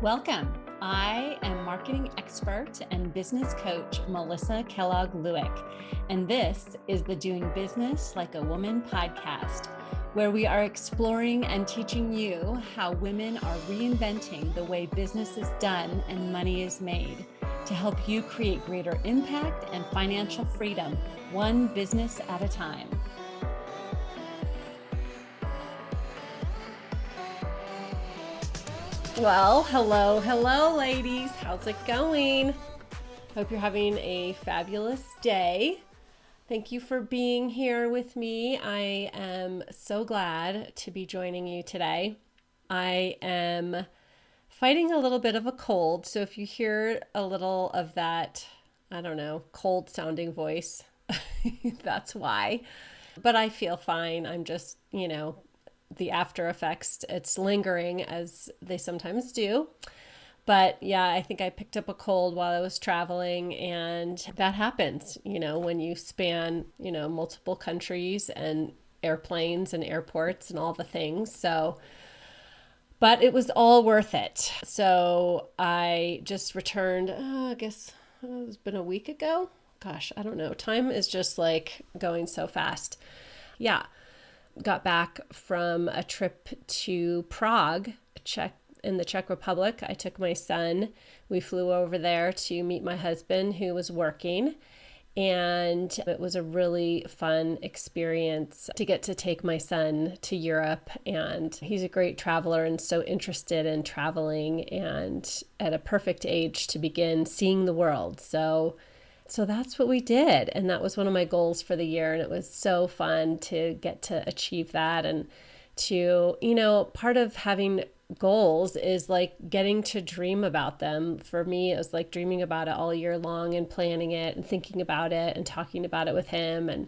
Welcome. I am marketing expert and business coach Melissa Kellogg-Lewick, and this is the Doing Business Like a Woman podcast, where we are exploring and teaching you how women are reinventing the way business is done and money is made to help you create greater impact and financial freedom, one business at a time. Well, hello, ladies. How's it going? Hope you're having a fabulous day. Thank you for being here with me. I am so glad to be joining you today. I am fighting a little bit of a cold, so if you hear a little of that, cold sounding voice, that's why. But I feel fine. I'm just, the after effects, it's lingering as they sometimes do. But yeah, I think I picked up a cold while I was traveling, and that happens, when you span, multiple countries and airplanes and airports and all the things. So, but it was all worth it. So I just returned, I guess it's been a week ago. Gosh, I don't know. Time is just like going so fast. Yeah. Got back from a trip to Prague, in the Czech Republic. I took my son. We flew over there to meet my husband who was working. And it was a really fun experience to get to take my son to Europe. And he's a great traveler and so interested in traveling and at a perfect age to begin seeing the world. So that's what we did. And that was one of my goals for the year. And it was so fun to get to achieve that. And to, part of having goals is like getting to dream about them. For me, it was like dreaming about it all year long and planning it and thinking about it and talking about it with him and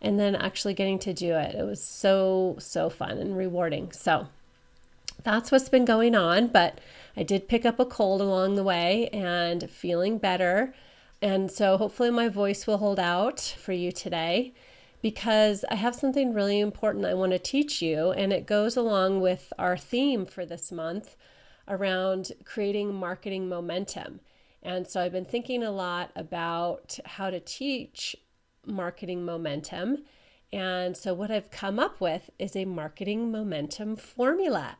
then actually getting to do it. It was so fun and rewarding. So that's what's been going on. But I did pick up a cold along the way and feeling better. And so hopefully my voice will hold out for you today, because I have something really important I want to teach you, and it goes along with our theme for this month around creating marketing momentum. And so I've been thinking a lot about how to teach marketing momentum. And so what I've come up with is a marketing momentum formula.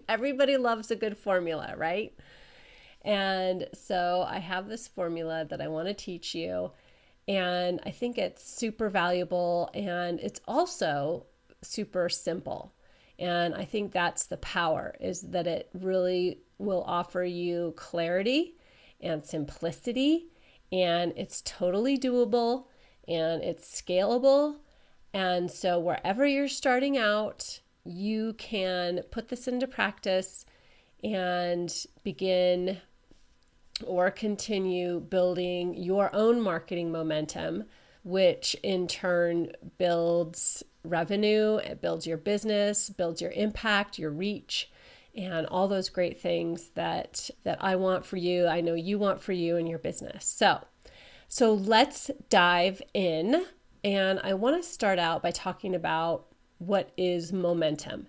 Everybody loves a good formula, right? And so I have this formula that I want to teach you, and I think it's super valuable, and it's also super simple. And I think that's the power, is that it really will offer you clarity and simplicity, and it's totally doable, and it's scalable. And so wherever you're starting out, you can put this into practice and begin or continue building your own marketing momentum, which in turn builds revenue, it builds your business, builds your impact, your reach, and all those great things that I want for you, I know you want for you and your business. So let's dive in. And I want to start out by talking about what is momentum.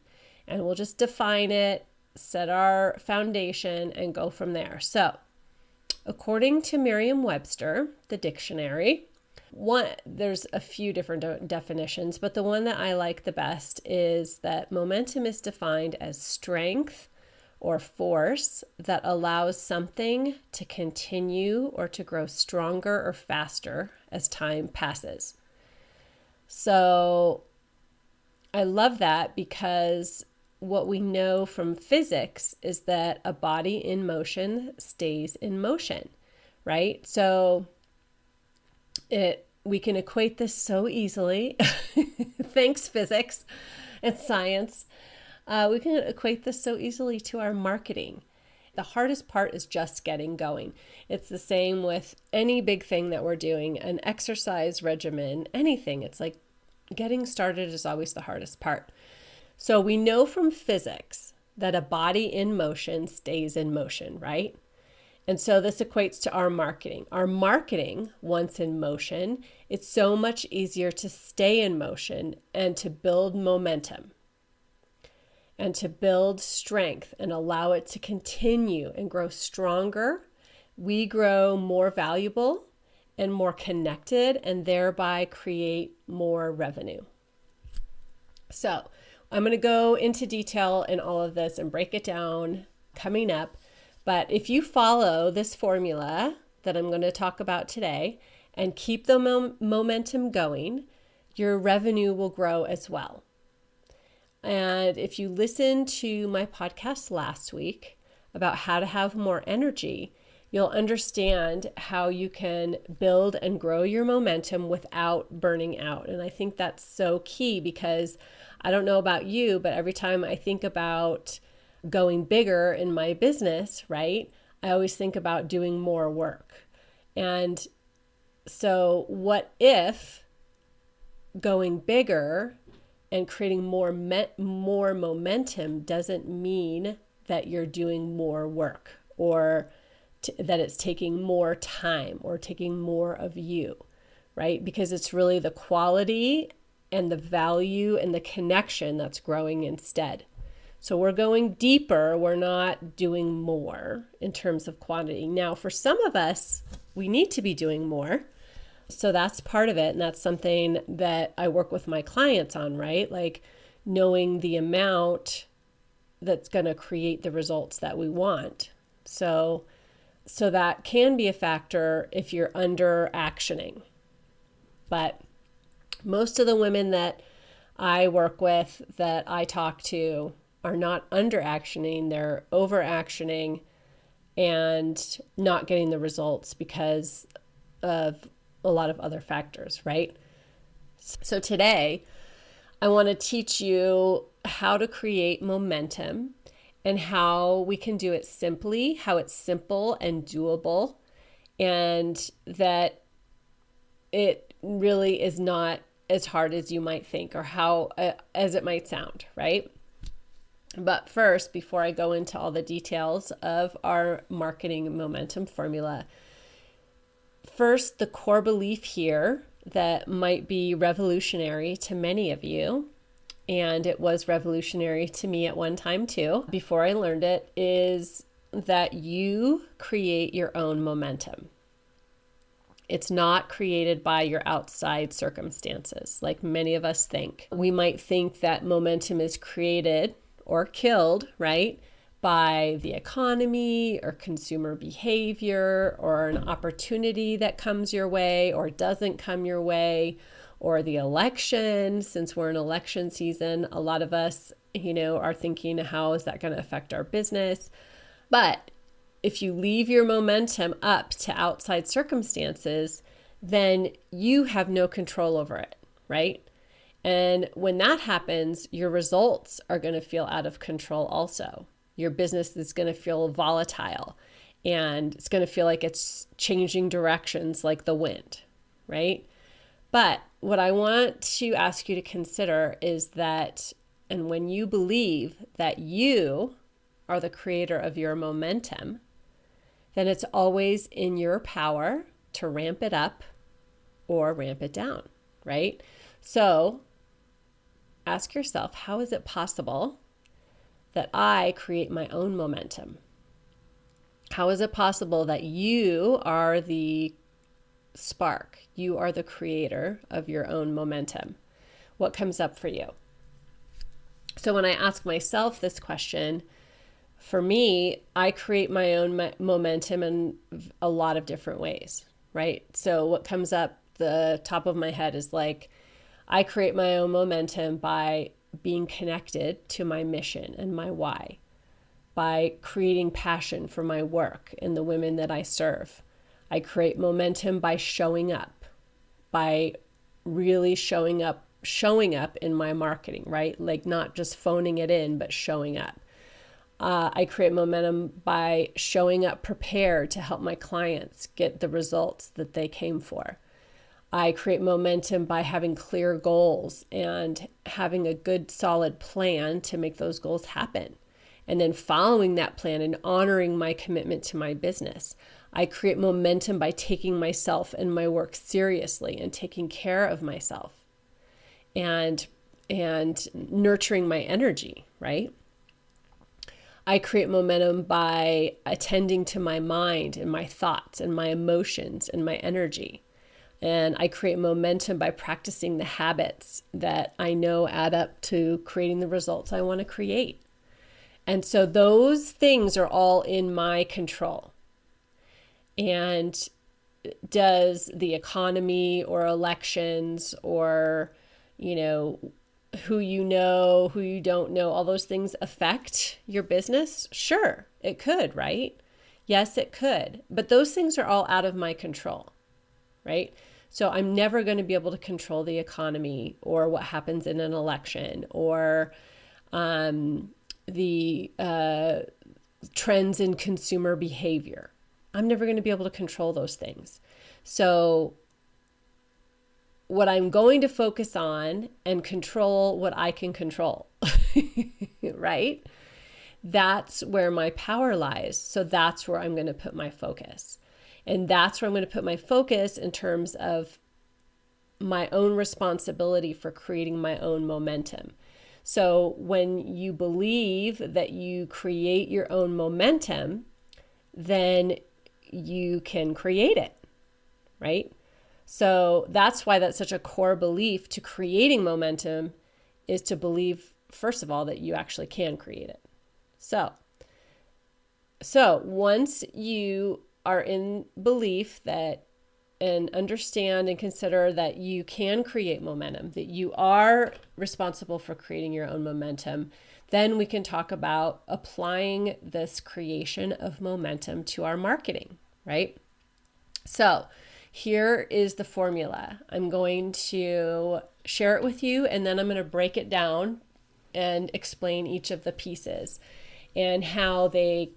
And we'll just define it, set our foundation, and go from there. So according to Merriam-Webster, the dictionary, there's a few different definitions, but the one that I like the best is that momentum is defined as strength or force that allows something to continue or to grow stronger or faster as time passes. So I love that, because what we know from physics is that a body in motion stays in motion, right? So we can equate this so easily. Thanks, physics and science. We can equate this so easily to our marketing. The hardest part is just getting going. It's the same with any big thing that we're doing, an exercise regimen, anything. It's like getting started is always the hardest part. So we know from physics that a body in motion stays in motion, right? And so this equates to our marketing. Our marketing, once in motion, it's so much easier to stay in motion and to build momentum. and to build strength and allow it to continue and grow stronger, we grow more valuable and more connected and thereby create more revenue. So I'm going to go into detail in all of this and break it down coming up. But if you follow this formula that I'm going to talk about today and keep the momentum going, your revenue will grow as well. And if you listened to my podcast last week about how to have more energy, you'll understand how you can build and grow your momentum without burning out. And I think that's so key because I don't know about you, but every time I think about going bigger in my business, right, I always think about doing more work. And so what if going bigger and creating more momentum doesn't mean that you're doing more work or that it's taking more time or taking more of you, right? Because it's really the quality and the value and the connection that's growing instead. So we're going deeper, we're not doing more in terms of quantity. Now, for some of us, we need to be doing more. So that's part of it. And that's something that I work with my clients on, right? Like knowing the amount that's going to create the results that we want. So that can be a factor if you're under actioning. But most of the women that I work with, that I talk to, are not under actioning, they're over actioning and not getting the results because of a lot of other factors, right? So today, I want to teach you how to create momentum and how we can do it simply, how it's simple and doable, and that it really is not as hard as you might think or how as it might sound, right? But first, before I go into all the details of our marketing momentum formula, first, the core belief here that might be revolutionary to many of you, and it was revolutionary to me at one time too, before I learned it, is that you create your own momentum. It's not created by your outside circumstances, like many of us think. We might think that momentum is created or killed, right, by the economy or consumer behavior or an opportunity that comes your way or doesn't come your way, or the election. Since we're in election season, a lot of us, are thinking, how is that going to affect our business? But if you leave your momentum up to outside circumstances, then you have no control over it, right? And when that happens, your results are going to feel out of control also. Your business is going to feel volatile and it's going to feel like it's changing directions like the wind, right? But what I want to ask you to consider is that, and when you believe that you are the creator of your momentum, then it's always in your power to ramp it up or ramp it down, right? So ask yourself, how is it possible that I create my own momentum? How is it possible that you are the spark? You are the creator of your own momentum. What comes up for you? So when I ask myself this question, for me, I create my own momentum in a lot of different ways, right? So what comes up the top of my head is like, I create my own momentum by being connected to my mission and my why, by creating passion for my work and the women that I serve. I create momentum by showing up, by really showing up in my marketing, right? Like not just phoning it in, but showing up. I create momentum by showing up prepared to help my clients get the results that they came for. I create momentum by having clear goals and having a good solid plan to make those goals happen. And then following that plan and honoring my commitment to my business. I create momentum by taking myself and my work seriously and taking care of myself and nurturing my energy, right? I create momentum by attending to my mind and my thoughts and my emotions and my energy. And I create momentum by practicing the habits that I know add up to creating the results I want to create. And so those things are all in my control. And does the economy or elections or, who who you don't know, all those things affect your business? Sure, it could, right? Yes, it could. But those things are all out of my control, right? So I'm never going to be able to control the economy or what happens in an election or the trends in consumer behavior. I'm never going to be able to control those things. So what I'm going to focus on and control what I can control, right? That's where my power lies. So that's where I'm going to put my focus. And that's where I'm going to put my focus in terms of my own responsibility for creating my own momentum. So when you believe that you create your own momentum, then you can create it, right? So that's why that's such a core belief to creating momentum, is to believe, first of all, that you actually can create it. So once you are in belief that, and understand and consider that you can create momentum, that you are responsible for creating your own momentum, then we can talk about applying this creation of momentum to our marketing, right? So here is the formula. I'm going to share it with you, and then I'm going to break it down and explain each of the pieces and how they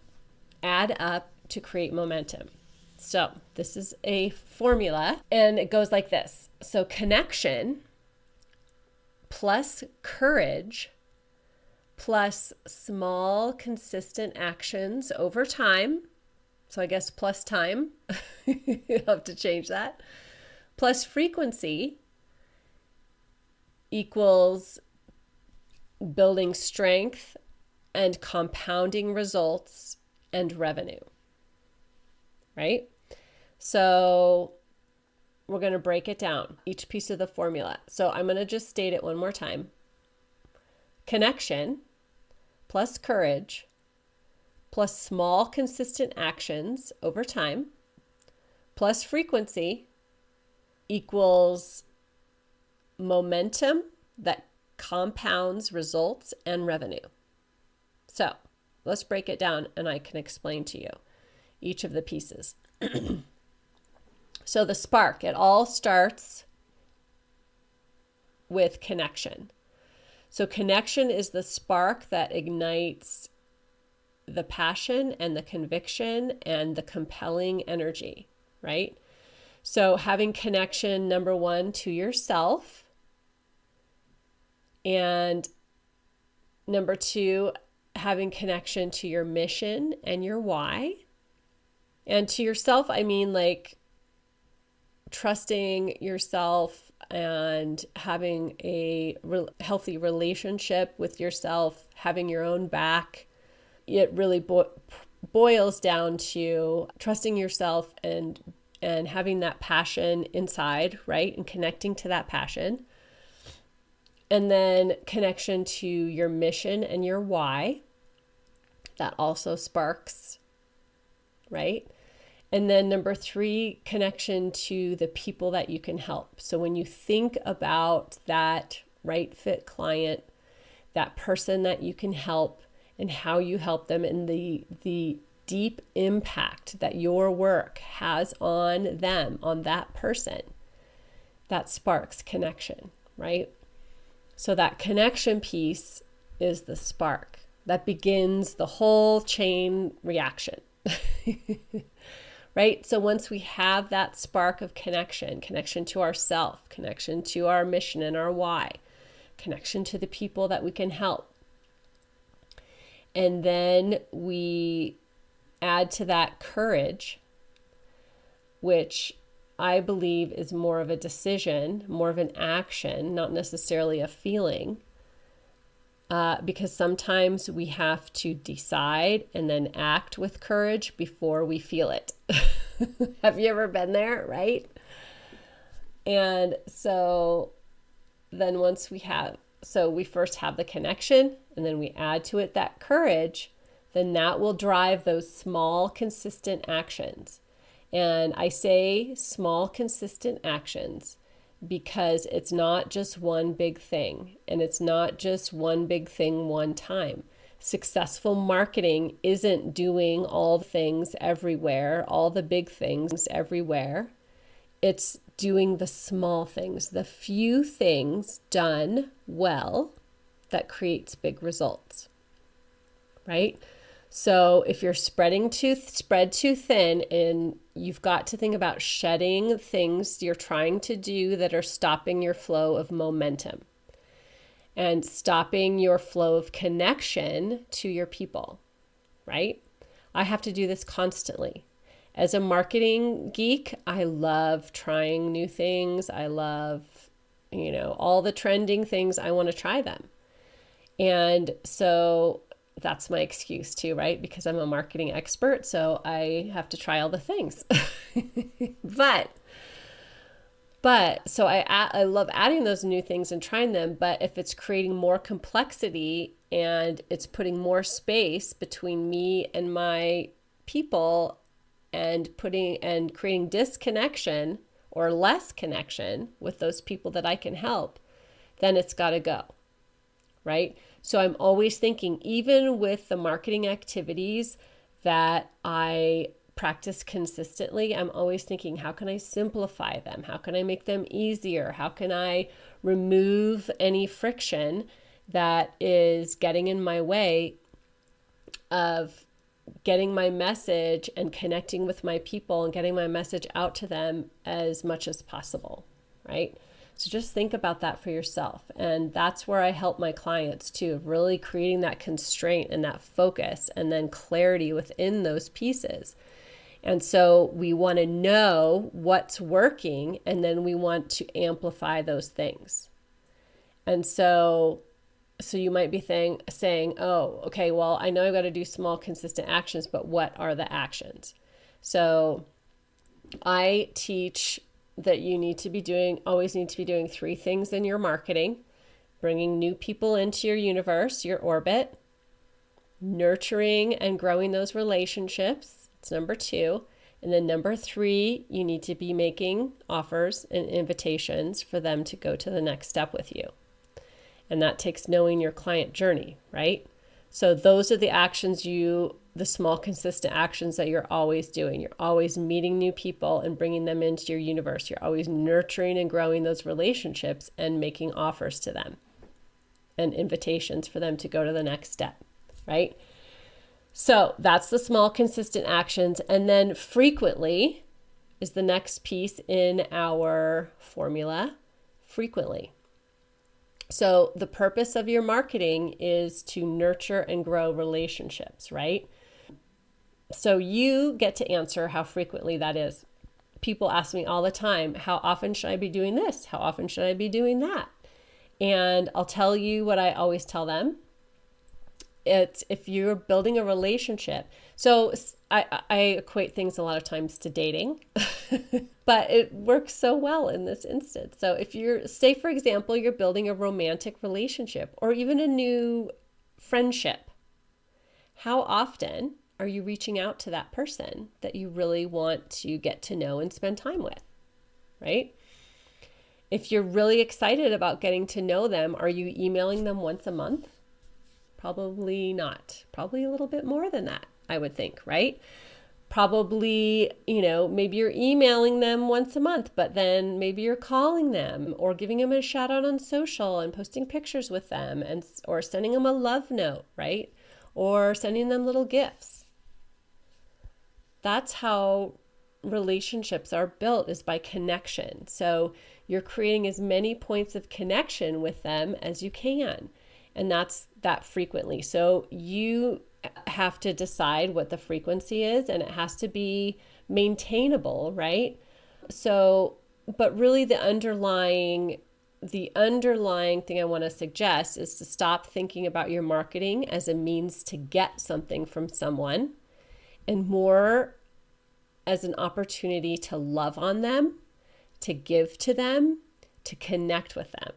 add up to create momentum. So this is a formula, and it goes like this. So connection plus courage plus small consistent actions over time. So I guess plus time, you'll have to change that, plus frequency equals building strength and compounding results and revenue, right? So we're going to break it down, each piece of the formula. So I'm going to just state it one more time. Connection plus courage plus small consistent actions over time plus frequency equals momentum that compounds results and revenue. So let's break it down, and I can explain to you each of the pieces. So the spark, it all starts with connection. So connection is the spark that ignites the passion and the conviction and the compelling energy, right? So having connection, number one, to yourself, and number two, having connection to your mission and your why. And to yourself, I mean like trusting yourself and having a healthy relationship with yourself, having your own back. It really boils down to trusting yourself and having that passion inside, right? And connecting to that passion. And then connection to your mission and your why. That also sparks, right? And then number three, connection to the people that you can help. So when you think about that right fit client, that person that you can help and how you help them, and the deep impact that your work has on them, on that person, that sparks connection, right? So that connection piece is the spark that begins the whole chain reaction, right? So once we have that spark of connection to ourself, connection to our mission and our why, connection to the people that we can help, and then we add to that courage, which I believe is more of a decision, more of an action, not necessarily a feeling. because sometimes we have to decide and then act with courage before we feel it. Have you ever been there, right? And so then we first have the connection, and then we add to it that courage, then that will drive those small, consistent actions. And I say small, consistent actions because it's not just one big thing, and it's not just one big thing one time. Successful marketing isn't doing all things everywhere, all the big things everywhere. It's doing the small things, the few things done well that creates big results, right? So if you're spread too thin, and you've got to think about shedding things you're trying to do that are stopping your flow of momentum and stopping your flow of connection to your people, right? I have to do this constantly. As a marketing geek, I love trying new things. I love, all the trending things. I want to try them. And so that's my excuse too, right? Because I'm a marketing expert, so I have to try all the things. But so I love adding those new things and trying them, but if it's creating more complexity and it's putting more space between me and my people and creating disconnection or less connection with those people that I can help, then it's got to go, right? So I'm always thinking, even with the marketing activities that I practice consistently, I'm always thinking, how can I simplify them? How can I make them easier? How can I remove any friction that is getting in my way of getting my message and connecting with my people and getting my message out to them as much as possible, right? So just think about that for yourself. And that's where I help my clients too, really creating that constraint and that focus and then clarity within those pieces. And so we want to know what's working, and then we want to amplify those things. And so you might be saying, oh, okay, well, I know I've got to do small, consistent actions, but what are the actions? So I teach that you always need to be doing 3 things in your marketing: bringing new people into your universe, your orbit, nurturing and growing those relationships. It's number 2. And then number 3, you need to be making offers and invitations for them to go to the next step with you. And that takes knowing your client journey, right? So those are the actions the small, consistent actions that you're always doing. You're always meeting new people and bringing them into your universe. You're always nurturing and growing those relationships and making offers to them and invitations for them to go to the next step, right? So that's the small, consistent actions. And then frequently is the next piece in our formula: frequently. So the purpose of your marketing is to nurture and grow relationships, right? So you get to answer how frequently that is. People ask me all the time, how often should I be doing this? How often should I be doing that? And I'll tell you what I always tell them. It's if you're building a relationship. So I equate things a lot of times to dating, but it works so well in this instance. So if say, for example, you're building a romantic relationship or even a new friendship, how often are you reaching out to that person that you really want to get to know and spend time with, right? If you're really excited about getting to know them, are you emailing them once a month? Probably not. Probably a little bit more than that, I would think, right? Probably, maybe you're emailing them once a month, but then maybe you're calling them or giving them a shout out on social and posting pictures with them or sending them a love note, right? Or sending them little gifts. That's how relationships are built, is by connection. So you're creating as many points of connection with them as you can. And that's that frequently. So you have to decide what the frequency is, and it has to be maintainable, right? So, but really the underlying the underlying thing I want to suggest is to stop thinking about your marketing as a means to get something from someone and more as an opportunity to love on them, to give to them, to connect with them,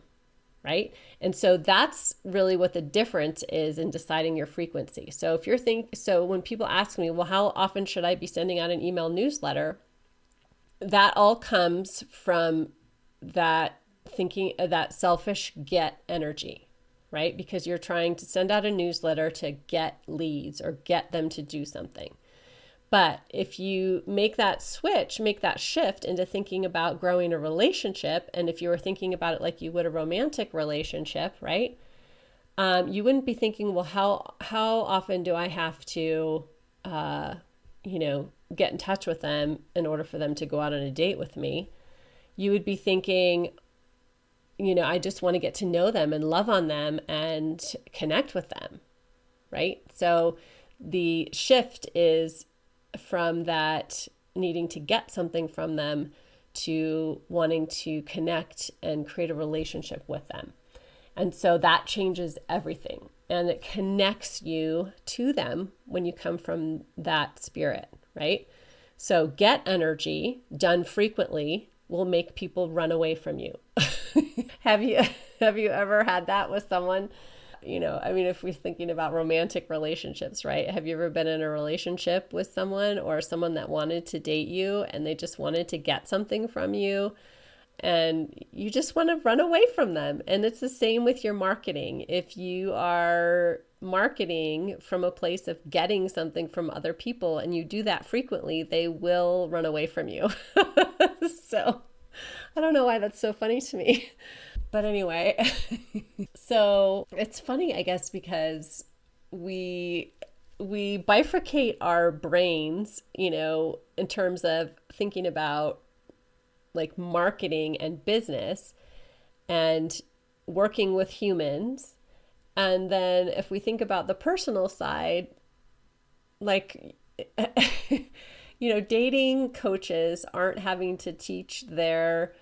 right? And so that's really what the difference is in deciding your frequency. So if you're so when people ask me, well, how often should I be sending out an email newsletter? That all comes from that thinking, that selfish get energy, right? Because you're trying to send out a newsletter to get leads or get them to do something. But if you make that switch, make that shift into thinking about growing a relationship, and if you were thinking about it like you would a romantic relationship, right? You wouldn't be thinking, well, how often do I have to, get in touch with them in order for them to go out on a date with me? You would be thinking, I just want to get to know them and love on them and connect with them, right? So the shift is from that needing to get something from them to wanting to connect and create a relationship with them. And so that changes everything, and it connects you to them when you come from that spirit, right? So get energy done frequently will make people run away from you. Have you ever had that with someone? If we're thinking about romantic relationships, right? Have you ever been in a relationship with someone or someone that wanted to date you and they just wanted to get something from you and you just want to run away from them? And it's the same with your marketing. If you are marketing from a place of getting something from other people and you do that frequently, they will run away from you. So I don't know why that's so funny to me. But anyway, so it's funny, I guess, because we bifurcate our brains, in terms of thinking about like marketing and business and working with humans. And then if we think about the personal side, like, dating coaches aren't having to teach their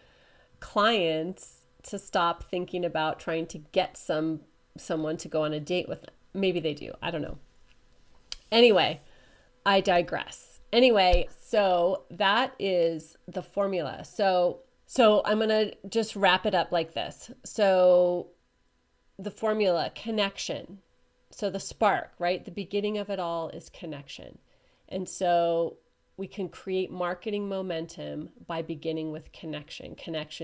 clients to stop thinking about trying to get someone to go on a date with them. Maybe they do. I don't know. Anyway, I digress. Anyway, so that is the formula. So I'm going to just wrap it up like this. So the formula, connection. So the spark, right? The beginning of it all is connection. And so we can create marketing momentum by beginning with connection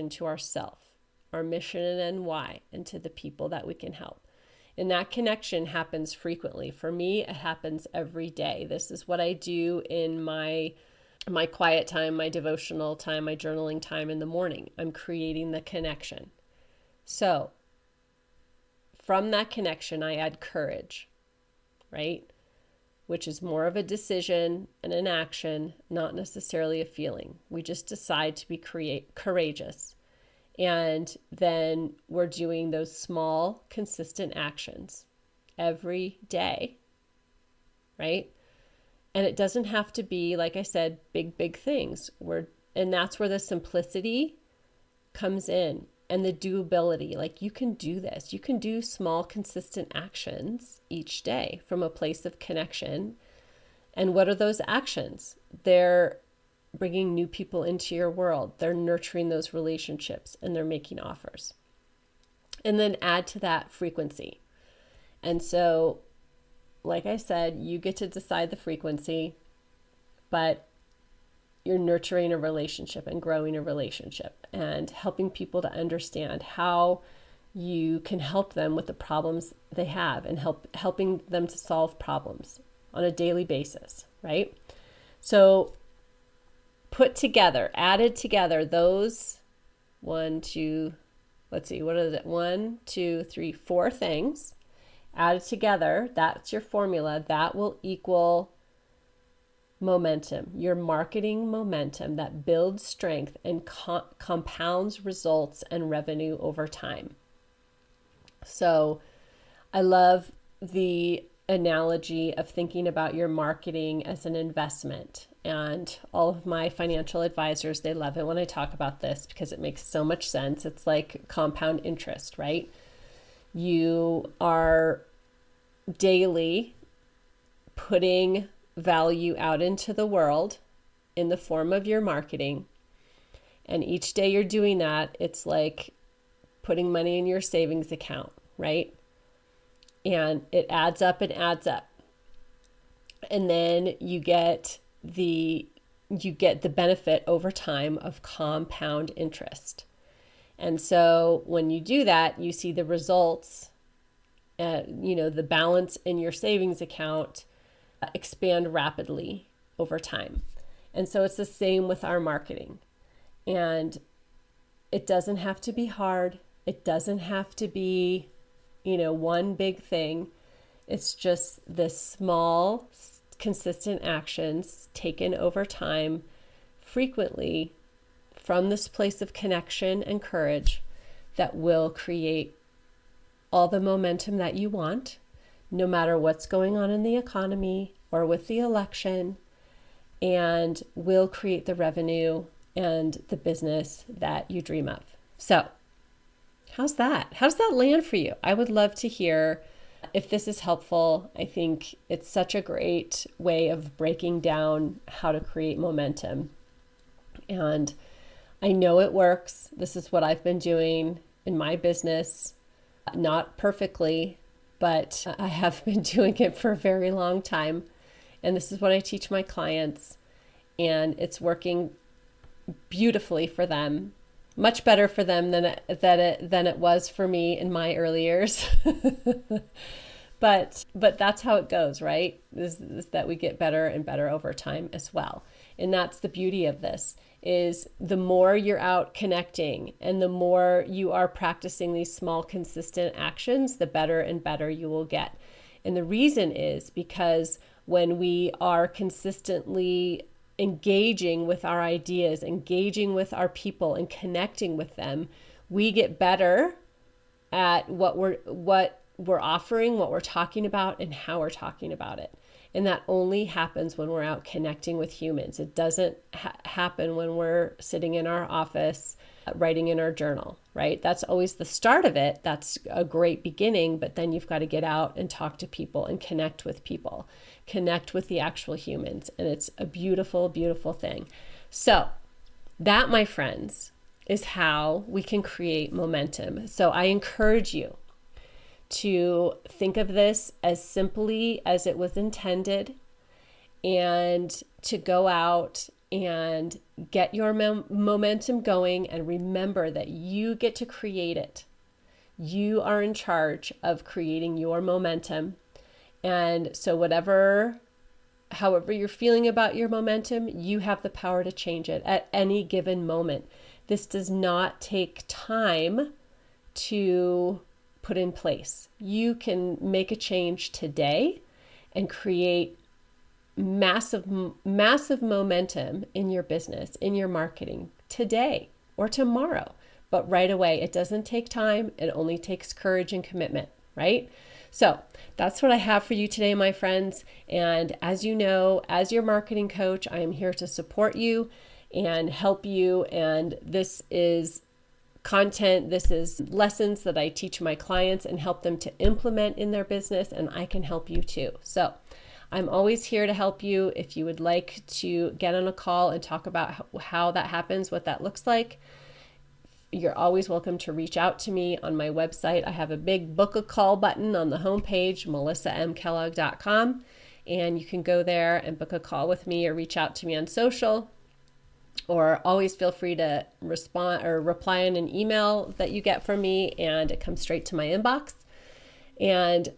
to ourself, our mission and why, and to the people that we can help. And that connection happens frequently. For me, it happens every day. This is what I do in my quiet time, my devotional time, my journaling time in the morning. I'm creating the connection. So from that connection, I add courage, right? Which is more of a decision and an action, not necessarily a feeling. We just decide to be courageous. And then we're doing those small, consistent actions every day, right? And it doesn't have to be, like I said, big things. And that's where the simplicity comes in and the doability. Like, you can do this. You can do small, consistent actions each day from a place of connection. And what are those actions? They're bringing new people into your world. They're nurturing those relationships and they're making offers. And then add to that frequency. And so, like I said, you get to decide the frequency, but you're nurturing a relationship and growing a relationship and helping people to understand how you can help them with the problems they have and helping them to solve problems on a daily basis, right? So added together those 4 things added together, that's your formula. That will equal momentum, your marketing momentum that builds strength and compounds results and revenue over time. So I love the analogy of thinking about your marketing as an investment. And all of my financial advisors, they love it when I talk about this because it makes so much sense. It's like compound interest, right? You are daily putting value out into the world in the form of your marketing. And each day you're doing that, it's like putting money in your savings account, right? And it adds up and adds up. And then you get the benefit over time of compound interest. And so when you do that, you see the results, the balance in your savings account expand rapidly over time. And so it's the same with our marketing. And it doesn't have to be hard. It doesn't have to be, one big thing. It's just the small, consistent actions taken over time, frequently, from this place of connection and courage that will create all the momentum that you want, no matter what's going on in the economy or with the election, and will create the revenue and the business that you dream of. So, how's that? How does that land for you? I would love to hear if this is helpful. I think it's such a great way of breaking down how to create momentum. And I know it works. This is what I've been doing in my business, not perfectly, but I have been doing it for a very long time. And this is what I teach my clients. And it's working beautifully for them, much better for them than it was for me in my early years. But that's how it goes, right? Is that we get better and better over time as well. And that's the beauty of this, is the more you're out connecting and the more you are practicing these small, consistent actions, the better and better you will get. And the reason is because when we are consistently engaging with our ideas, engaging with our people and connecting with them, we get better at what we're offering, what we're talking about, and how we're talking about it. And that only happens when we're out connecting with humans. It doesn't happen when we're sitting in our office, writing in our journal, right? That's always the start of it. That's a great beginning, but then you've got to get out and talk to people and connect with people, connect with the actual humans. And it's a beautiful, beautiful thing. So that, my friends, is how we can create momentum. So I encourage you to think of this as simply as it was intended, and to go out and get your momentum going, and remember that you get to create it. You are in charge of creating your momentum. And so however you're feeling about your momentum, you have the power to change it at any given moment. This does not take time to put in place. You can make a change today and create massive momentum in your business, in your marketing today or tomorrow. But right away, it doesn't take time. It only takes courage and commitment, right? So that's what I have for you today, my friends. And as you know, as your marketing coach, I am here to support you and help you. And this is content, this is lessons that I teach my clients and help them to implement in their business, and I can help you too. So I'm always here to help you. If you would like to get on a call and talk about how that happens, what that looks like, you're always welcome to reach out to me on my website. I have a big book a call button on the homepage, melissamkellogg.com, and you can go there and book a call with me or reach out to me on social. Or always feel free to respond or reply in an email that you get from me, and it comes straight to my inbox. And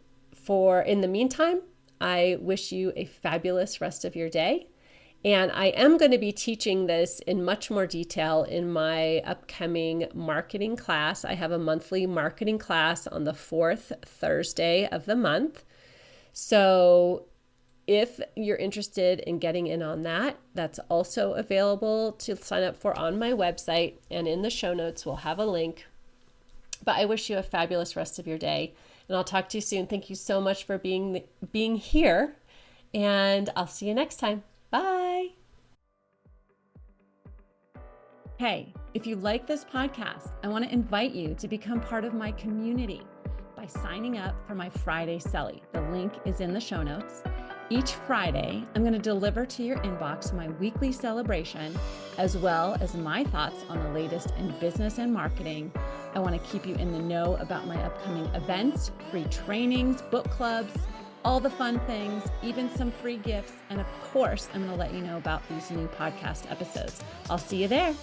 in the meantime, I wish you a fabulous rest of your day. And I am going to be teaching this in much more detail in my upcoming marketing class. I have a monthly marketing class on the 4th Thursday of the month. So if you're interested in getting in on that, that's also available to sign up for on my website, and in the show notes we'll have a link. But I wish you a fabulous rest of your day, And I'll talk to you soon. Thank you so much for being here, and I'll see you next time. Bye. Hey, if you like this podcast, I want to invite you to become part of my community by signing up for my Friday Celly. The link is in the show notes. Each Friday, I'm going to deliver to your inbox my weekly celebration, as well as my thoughts on the latest in business and marketing. I want to keep you in the know about my upcoming events, free trainings, book clubs, all the fun things, even some free gifts. And of course, I'm going to let you know about these new podcast episodes. I'll see you there.